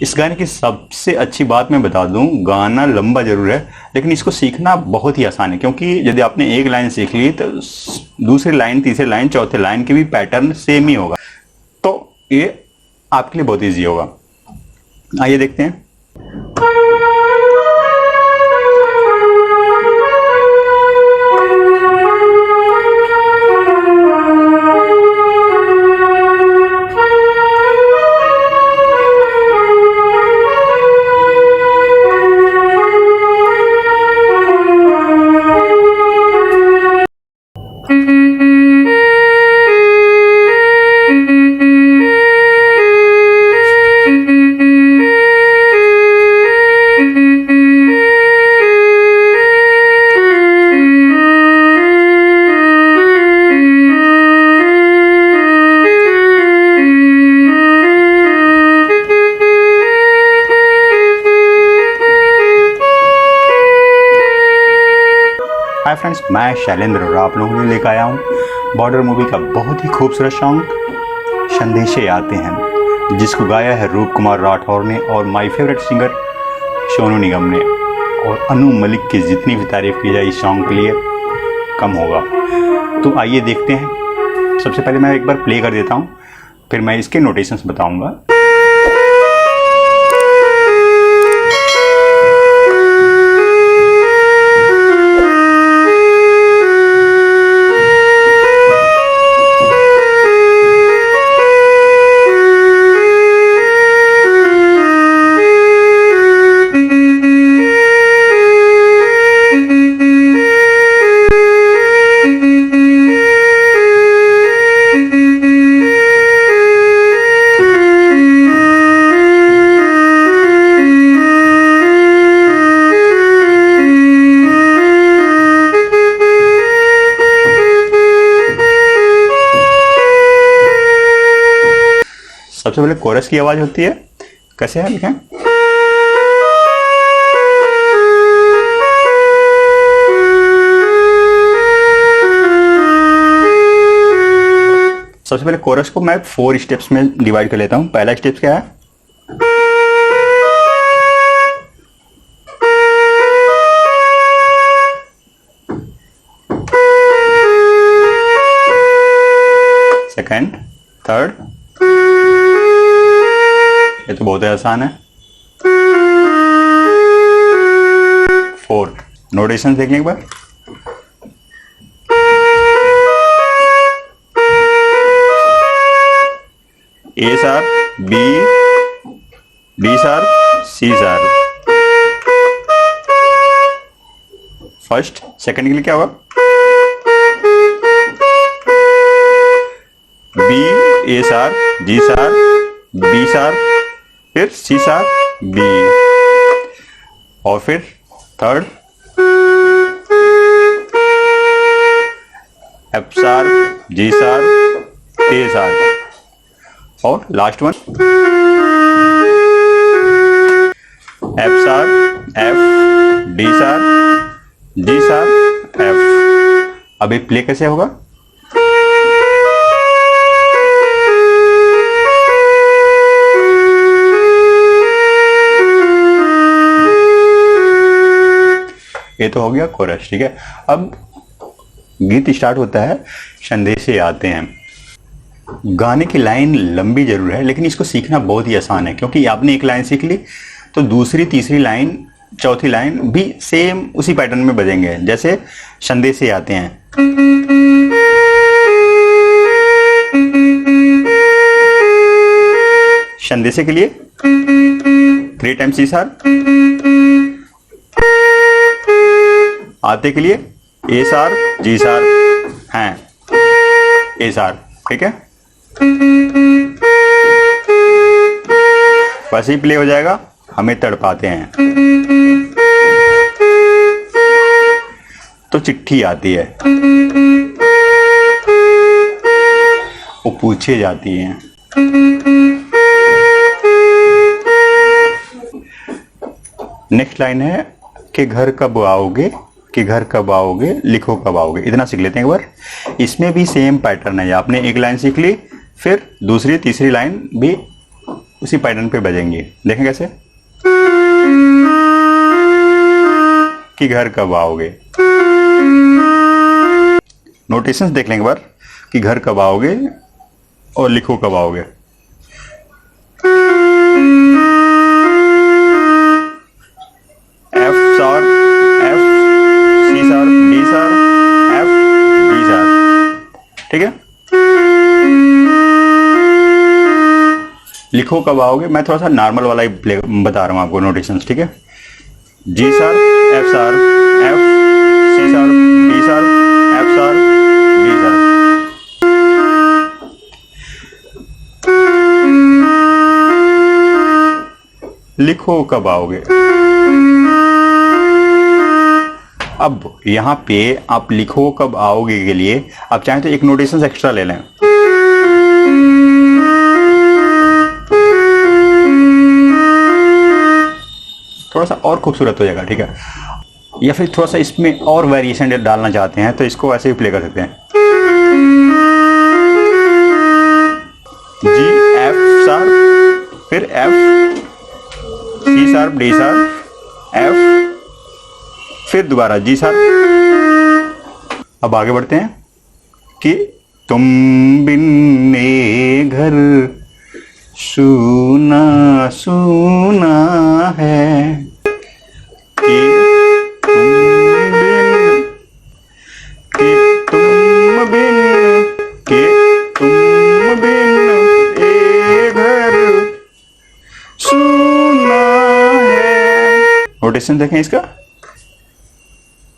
इस गाने की सबसे अच्छी बात मैं बता दूं, गाना लंबा जरूर है लेकिन इसको सीखना बहुत ही आसान है, क्योंकि यदि आपने एक लाइन सीख ली तो दूसरी लाइन, तीसरी लाइन, चौथे लाइन की भी पैटर्न सेम ही होगा, तो ये आपके लिए बहुत ईजी होगा। आइए देखते हैं। हाय फ्रेंड्स, मैं शैलेंद्र और आप लोगों के लिए लेकर आया हूँ बॉर्डर मूवी का बहुत ही खूबसूरत सॉन्ग संदेशे आते हैं, जिसको गाया है रूप कुमार राठौर ने और my favourite singer Sonu Nigam ने। और अनु मलिक की जितनी भी तारीफ की जाए इस सॉन्ग के लिए कम होगा। तो आइए देखते हैं। सबसे पहले मैं एक बार प्ले कर देता हूँ, फिर मैं इसके नोटेशंस बताऊँगा। सबसे पहले कोरस की आवाज होती है, कैसे है लिखें। सबसे पहले कोरस को मैं 4 स्टेप्स में डिवाइड कर लेता हूं। पहला स्टेप क्या है, सेकंड, थर्ड, ये तो बहुत ही आसान है, फोर्थ। नोटेशन देख लें एक बार। A sharp, B sharp, C sharp. First, second के लिए क्या होगा, B, A sharp, G sharp, B sharp, फिर सी शार्प, बी, और फिर third F sharp, G sharp, A sharp, और last one F sharp, F, D sharp, G sharp, F. अब ये प्ले कैसे होगा, ये तो हो गया कोरस, ठीक है। अब गीत स्टार्ट होता है, संदेशे आते हैं। गाने की लाइन लंबी जरूर है लेकिन इसको सीखना बहुत ही आसान है, क्योंकि आपने एक लाइन सीख ली तो दूसरी, तीसरी लाइन, चौथी लाइन भी सेम उसी पैटर्न में बजेंगे। जैसे संदेशे आते हैं, संदेशे के लिए 3 टाइम सी शार्प, आते के लिए ए शार्प, जी शार्प, हैं ए शार्प, ठीक है। वैसे ही प्ले हो जाएगा, हमें तड़पाते हैं तो चिट्ठी आती है, वो पूछे जाती हैं। नेक्स्ट लाइन है कि घर कब आओगे, कि घर कब आओगे, लिखो कब आओगे। इतना सीख लेते हैं एक बार। इसमें भी सेम पैटर्न है, आपने एक लाइन सीख ली, फिर दूसरी, तीसरी लाइन भी उसी पैटर्न पे बजेंगी। देखें कैसे कि घर कब आओगे। नोटेशंस देख लेंगे एक बार कि घर कब आओगे और लिखो कब आओगे। F sharp, F, C sharp, D sharp, F, D sharp. ठीक है, लिखो कब आओगे। मैं थोड़ा सा नॉर्मल वाला ही प्ले बता रहा हूं आपको नोटेशंस। ठीक है, G sharp, F sharp, F, C sharp, D sharp, F sharp, D sharp. लिखो कब आओगे। अब यहां पे आप लिखो कब आओगे के लिए आप चाहें तो एक नोटेशन एक्स्ट्रा ले लें। थोड़ा सा और खूबसूरत हो जाएगा। ठीक है, या फिर थोड़ा सा इसमें और वेरिएशन डालना चाहते हैं तो इसको ऐसे भी प्ले कर सकते हैं। जी, एफ शार्प, फिर F, C sharp, D sharp, F, फिर दोबारा जी शार्प। अब आगे बढ़ते हैं कि तुम बिन ये घर सुना सुना है, कि तुम बिन ये घर सुना है। नोटेशन देखें इसका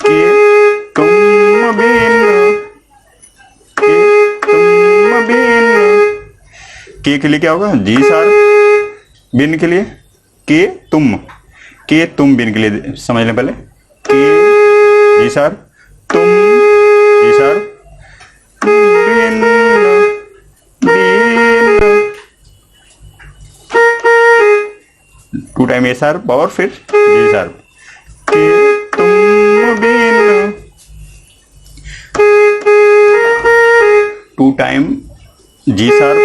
कि तुम बिन के लिए क्या होगा, जी शार्प, बिन के लिए के तुम बिन के लिए समझ लें पहले, के जी शार्प, तुम जी शार्प, बिन टू टाइम ए शार्प और फिर जी शार्प, के तुम बिन, two time G sharp,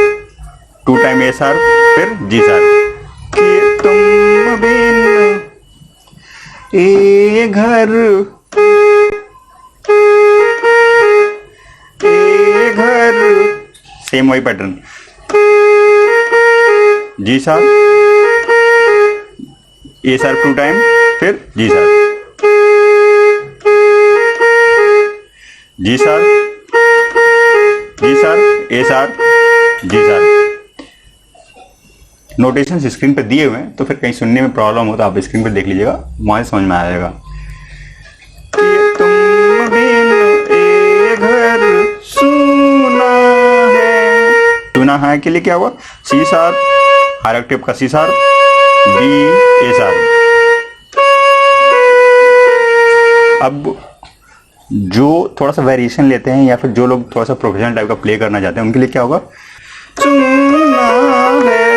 two time A sharp, फिर जी शार्प, कि तुम बिन ए घर सेम वही pattern, G sharp, A sharp two time, फिर G sharp, G sharp, G sharp, A sharp, G sharp. Notations screen पे दिए हुए हैं तो फिर कहीं सुनने में प्रॉब्लम हो तो आप स्क्रीन पे देख लीजिएगा, वहां से समझ में आ जाएगा। तुम बिन ए घर सुना है, सुना है के लिए क्या हुआ, सी शार्प, हायर ऑक्टेव का सी शार्प, डी, ए शार्प। अब जो थोड़ा सा वेरिएशन लेते हैं या फिर जो लोग थोड़ा सा प्रोफेशनल टाइप का प्ले करना चाहते हैं उनके लिए क्या होगा, सुना है।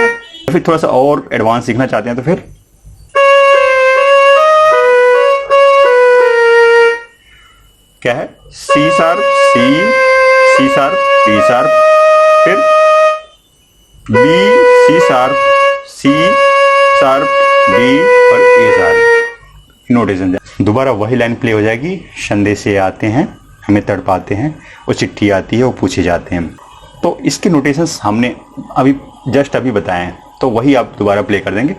फिर थोड़ा सा और एडवांस सीखना चाहते हैं तो फिर क्या है, C sharp, C sharp, D sharp, फिर B, C sharp, C sharp, D और ए शार्प। नोटेशन दोबारा वही लाइन प्ले हो जाएगी, संदेशे आते हैं हमें तड़पाते हैं, वो चिट्ठी आती है वो पूछे जाते हैं। तो इसके नोटेशंस हमने अभी बताए हैं तो वही आप दोबारा प्ले कर देंगे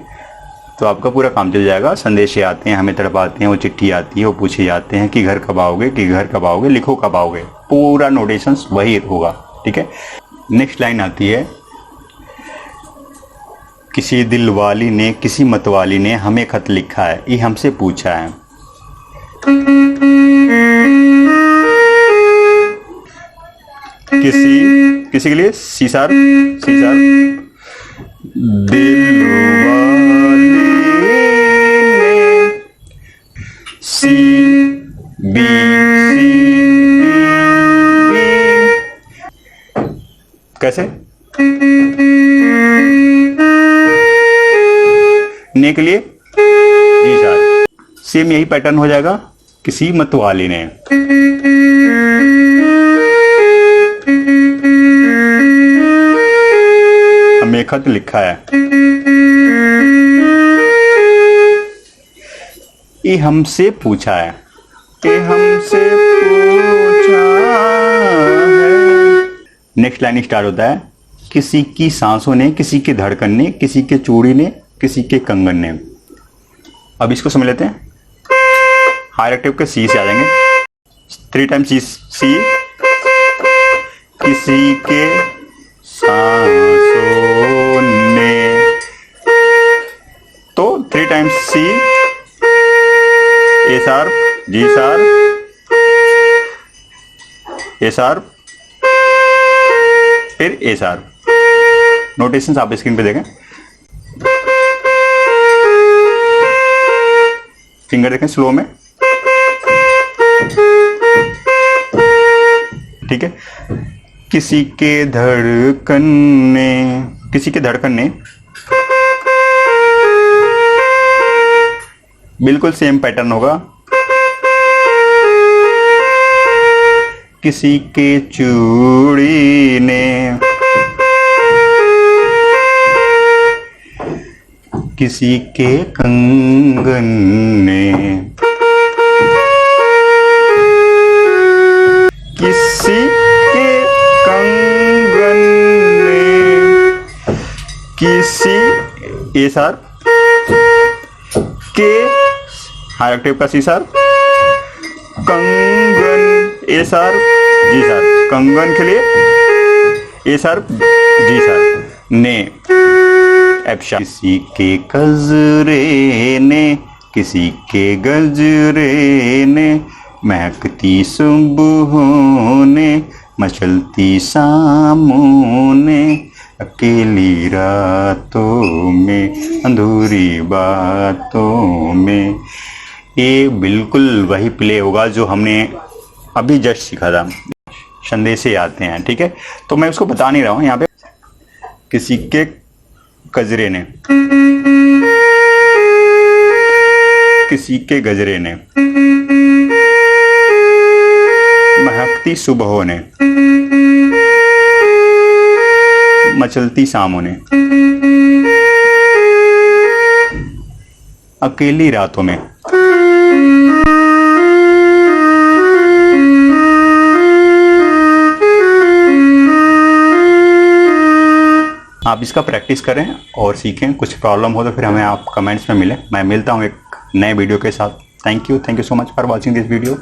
तो आपका पूरा काम चल जाएगा। संदेशे आते हैं हमें तड़पाते हैं, वो चिट्ठी आती है वो पूछे जाते हैं, कि घर कब आओगे, कि घर कब आओगे, लिखो कब आओगे। पूरा नोटेशंस वही होगा। ठीक है, नेक्स्ट लाइन आती है, किसी दिल वाली ने किसी मतवाली ने हमें खत लिखा है, ये हमसे पूछा है। किसी के लिए सी शार्प, सी शार्प, दिल वाले ने सी बी सी बी, कैसे ने के लिए जी शार्प, सेम यही पैटर्न हो जाएगा, किसी मतवाली ने, हमें खत लिखा है, ये हमसे पूछा है, ये हमसे पूछा है। नेक्स्ट लाइन स्टार्ट होता है, किसी की सांसों ने, किसी के धड़कन ने, किसी के चूड़ी ने, किसी के कंगन ने। अब इसको समझ लेते हैं। हायर ऑक्टेव के सी से आ जाएंगे, 3 टाइम्स सी, किसी के सांसों ने, तो 3 times C, A sharp, G sharp, A sharp, फिर ए शार्प। नोटेशंस आप स्क्रीन पे देखें। फिंगर देखें स्लो में, ठीक है। किसी के धड़कन ने, किसी के धड़कन ने, बिल्कुल सेम पैटर्न होगा। किसी के चूड़ी ने, किसी के कंगन ने, किसी के कंगन ने, किसी ए शार्प के हाई ऑक्टेव का सी शार्प, कंगन ए शार्प, जी शार्प, कंगन के लिए ए शार्प, जी शार्प, ने एफ शार्प। किसी के गजरे ने, किसी के गजरे ने, महकती सुबहों ने, मचलती शामों ने, अकेली रातों में, अधूरी बातों में। ये बिल्कुल वही प्ले होगा जो हमने अभी जस्ट सीखा था। संदेशे आते हैं, ठीक है। तो मैं उसको बता नहीं रहा हूँ यहाँ पे। किसी के गजरे ने, किसी के गजरे ने, महकती सुबहों ने, मचलती शामों ने, अकेली रातों में। आप इसका प्रैक्टिस करें और सीखें। कुछ प्रॉब्लम हो तो फिर हमें आप कमेंट्स में मिलें। मैं मिलता हूं एक नए वीडियो के साथ। Thank you so much for watching this video.